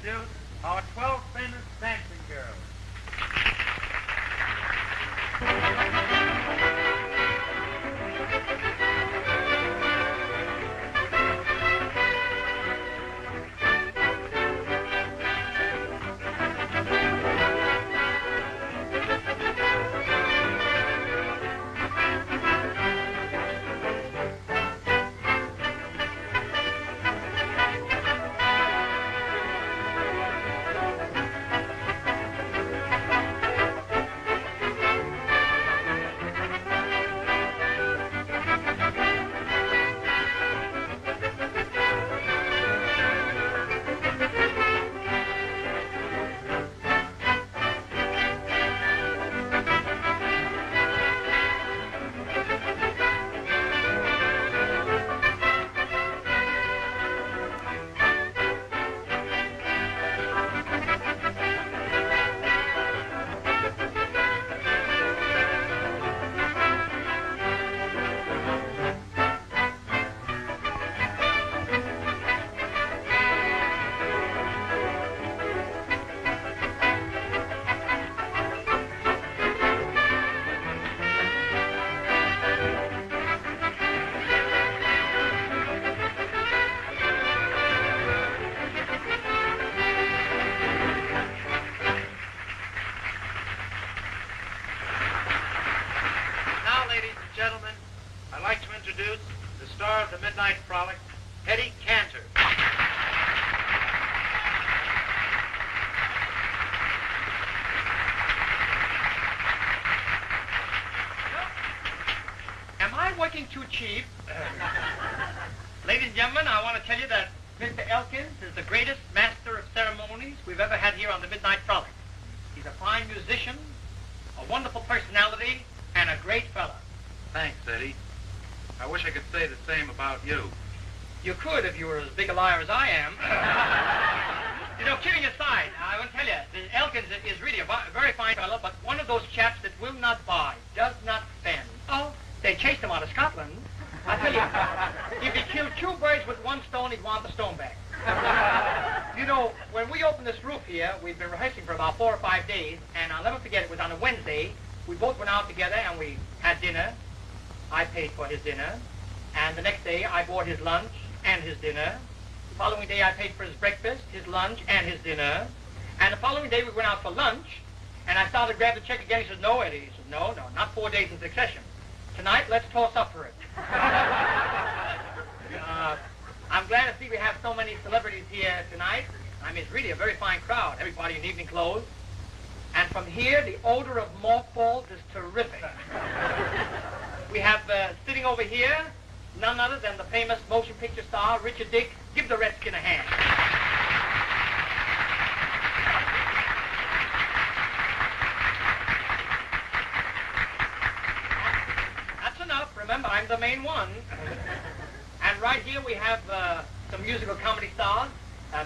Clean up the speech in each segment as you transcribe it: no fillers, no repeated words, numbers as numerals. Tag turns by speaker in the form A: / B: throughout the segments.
A: introduce our 12 famous dancing girls. The star of the Midnight Frolic, Hetty Cantor. Am I working too cheap? Ladies and gentlemen, I want to tell you that Mr. Elkins is the greatest master of ceremonies we've ever had here on the Midnight Frolic. He's a fine musician, a wonderful personality, and a great fella.
B: Thanks, Eddie. I wish I could say the same about you.
A: You could if you were as big a liar as I am. You know, kidding aside, I want to tell you, Elkins is really a very fine fellow, but one of those chaps that will not buy, does not spend. Oh, they chased him out of Scotland. I tell you, if he killed 2 birds with 1 stone, he'd want the stone back. You know, when we opened this roof here, we've been rehearsing for about 4 or 5 days, and I'll never forget, it was on a Wednesday. We both went out together and we had dinner. I paid for his dinner, and the next day I bought his lunch and his dinner. The following day I paid for his breakfast, his lunch, and his dinner. And the following day we went out for lunch, and I started to grab the check again. He said, "No, Eddie." He said, "No, not 4 days in succession. Tonight, let's toss up for it." I'm glad to see we have so many celebrities here tonight. I mean, it's really a very fine crowd, everybody in evening clothes. And from here, the odor of mothballs is terrific. We have sitting over here, none other than the famous motion picture star, Richard Dick. Give the Redskin a hand. That's enough. Remember, I'm the main one. And right here we have some musical comedy stars.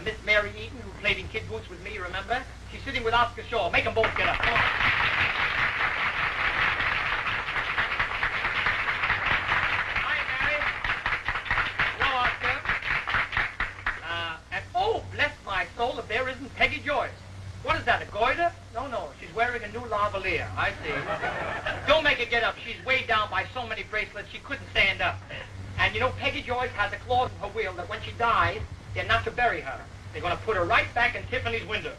A: Miss Mary Eaton, who played in Kid Boots with me, remember? She's sitting with Oscar Shaw. Make them both get up. Come on. Hi, Mary. Hello, Oscar. And oh, bless my soul, if there isn't Peggy Joyce. What is that, a goiter? No, she's wearing a new lavalier. I see. Don't make her get up. She's weighed down by so many bracelets, she couldn't stand up. And you know, Peggy Joyce has a clause in her will that when she dies, they're not to bury her. They're going to put her right back in Tiffany's window.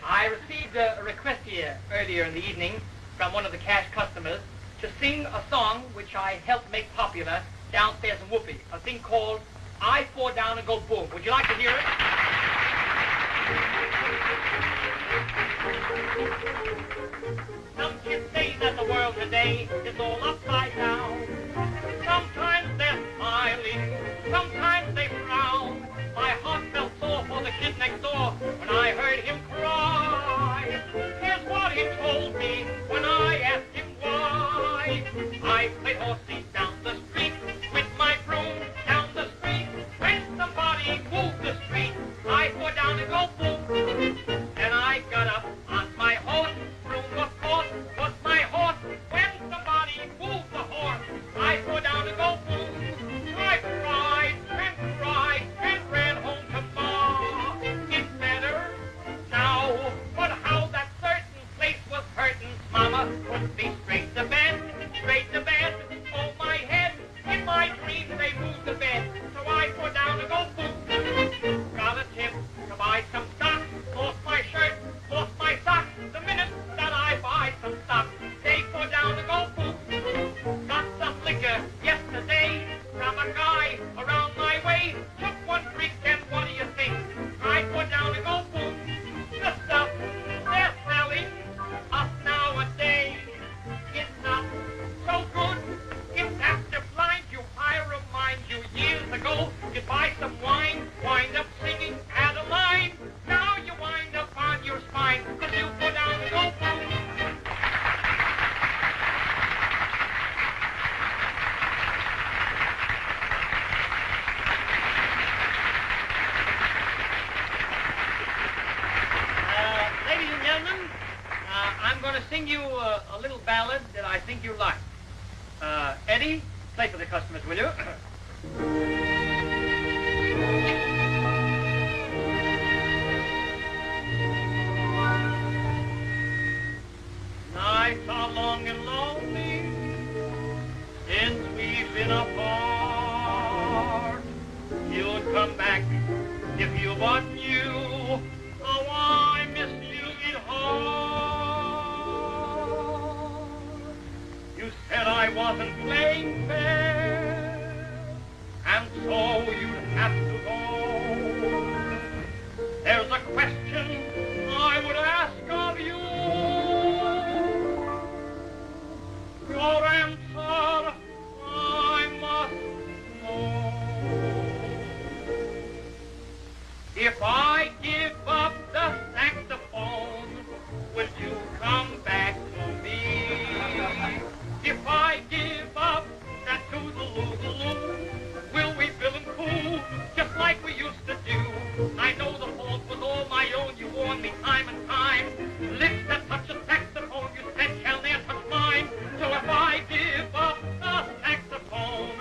A: I received a request here earlier in the evening from one of the cash customers to sing a song which I helped make popular downstairs in Whoopi, a thing called I Fall Down and Go Boom. Would you like to hear it? Some kids say that the world today is all upside down. Sometimes they're smiling, sometimes they frown. My heart felt sore for the kid next door when I heard him cry. Here's what he told me when I asked him why. I played horsey down the street with my broom down the street. When somebody moved the street, I tore down and go boom. Then I got up on my horse, broom of course was my horse. When somebody moved the horse, I tore down and go boom. I cried and ran home to mom. yesterday, from a guy around my way, took one freak, and what do you think? I put down and go boom. The stuff they're selling us nowadays is not so good. It's after blind, you hire a mind you years ago. You buy some wine, wind up singing Adeline. Now you wind up on your spine, cause you put down and go boom. Ladies and gentlemen, I'm going to sing you a little ballad that I think you'll like. Eddie, play for the customers, will you? Nights are long and lonely since we've been apart. You'd come back if you but knew how I miss you in heart. You said I wasn't playing fair, and so you'd have to go. There's a question I would ask of you. Your answer I must know. If I give up the saxophone, will you come back to me? If I give up that toodaloo, will we bill and coo just like we used to do? I know the fault was all my own, you warned me time and time. Lips that touch a saxophone, you said shall ne'er touch mine. So if I give up the saxophone,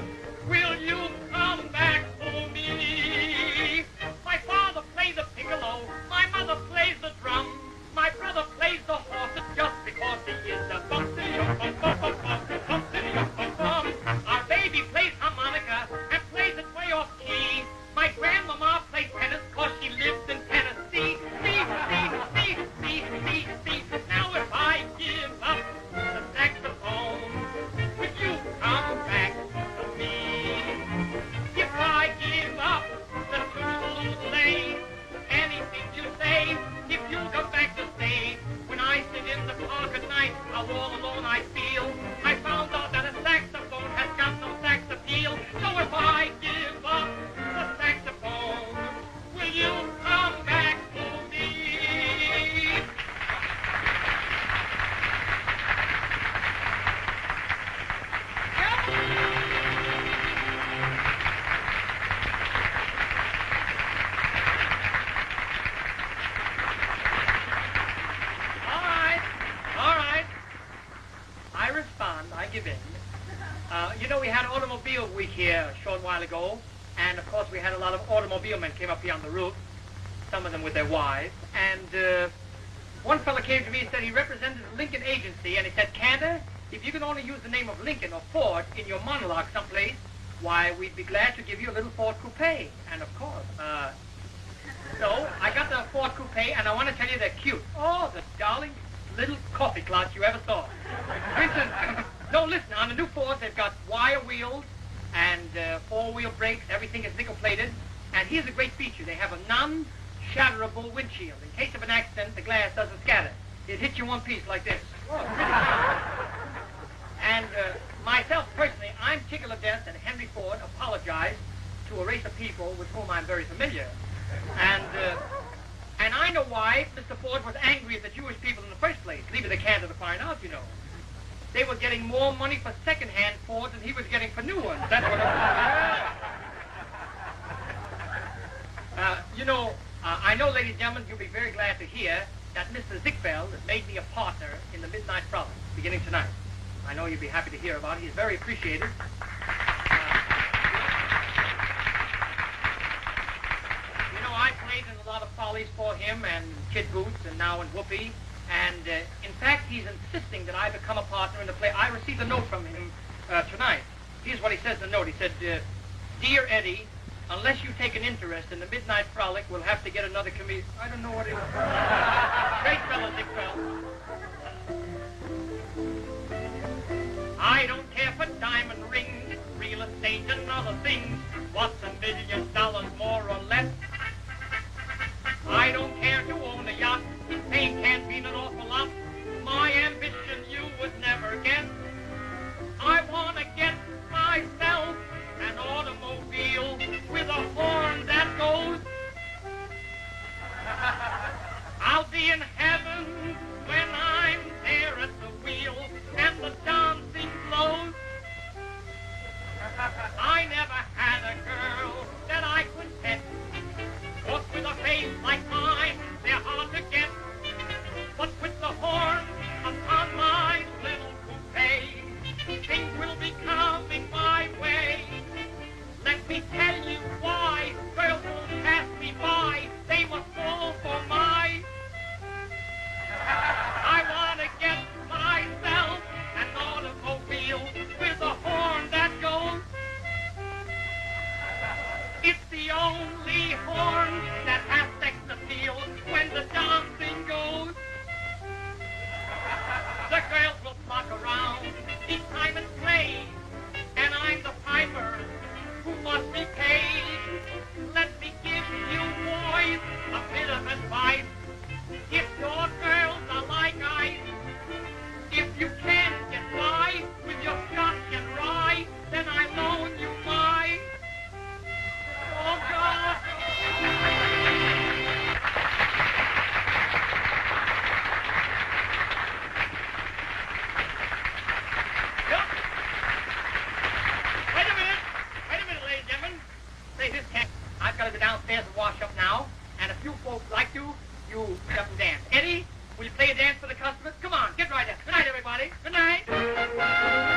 A: will you come back to me? My father plays the piccolo, my mother plays the drum, my brother plays the horse just because he is a bum. Our baby plays harmonica and plays it way off key. My grandmama plays tennis cause she lives in Tennessee. See. Now if I give up the saxophone, would you come back to me? If I give up the toodaloo, anything you say, if you come back to stay, when I sit in the park at night, how all alone I feel. I found out that a saxophone has got no sax appeal. So if I give up the saxophone, will you come back to me? All right. I respond. I give in. You know, we had Automobile Week here a short while ago, and of course we had a lot of automobile men came up here on the roof, some of them with their wives, and one fella came to me and said he represented the Lincoln Agency, and he said, Cantor, if you can only use the name of Lincoln or Ford in your monologue someplace, why, we'd be glad to give you a little Ford Coupe. And of course, so I got the Ford Coupe, and I want to tell you they're cute. Oh, the darling little coffee clots you ever saw. Listen, no, listen, on the new Fords, they've got wire wheels and four-wheel brakes. Everything is nickel-plated. And here's a great feature. They have a non-shatterable windshield. In case of an accident, the glass doesn't scatter. It hits you one piece like this. Oh, pretty cool. And myself, personally, I'm tickled to death that Henry Ford apologized to a race of people with whom I'm very familiar. And I know why Mr. Ford was angry at the Jewish people in the first place. Leave it to Cantor to find out, you know. They were getting more money for second-hand Fords than he was getting for new ones. That's what it was. You know, I know, ladies and gentlemen, you'll be very glad to hear that Mr. Ziegfeld has made me a partner in the Midnight Frolic, beginning tonight. I know you'll be happy to hear about it. He's very appreciated. I played in a lot of follies for him and Kid Boots and now in Whoopi. And in fact, he's insisting that I become a partner in the play. I received a note from him tonight. Here's what he says in the note. He said, Dear Eddie, unless you take an interest in the Midnight Frolic, we'll have to get another comedian. I don't know what it is. Great fellow, Ziegfeld. I don't care for diamond rings will be coming my way. Let me tell you why. Girls won't pass me by. They must fall for my. I want to get myself an automobile with a horn that goes. It's the only horn that has sex appeal when the dancing goes. The girls will flock around each time it plays, and I'm the piper who must be paid. Let me give you boys a bit of advice. If your girls are like ice, if you can't get by with your scotch and rye, then I loan you my. Oh, God. Wait a minute, ladies and gentlemen. Say this, cat. I've got to go downstairs and wash up now, and if you folks like to, you get up and dance. Eddie, will you play a dance for the customers? Come on, get right there. Good night, everybody. Good night.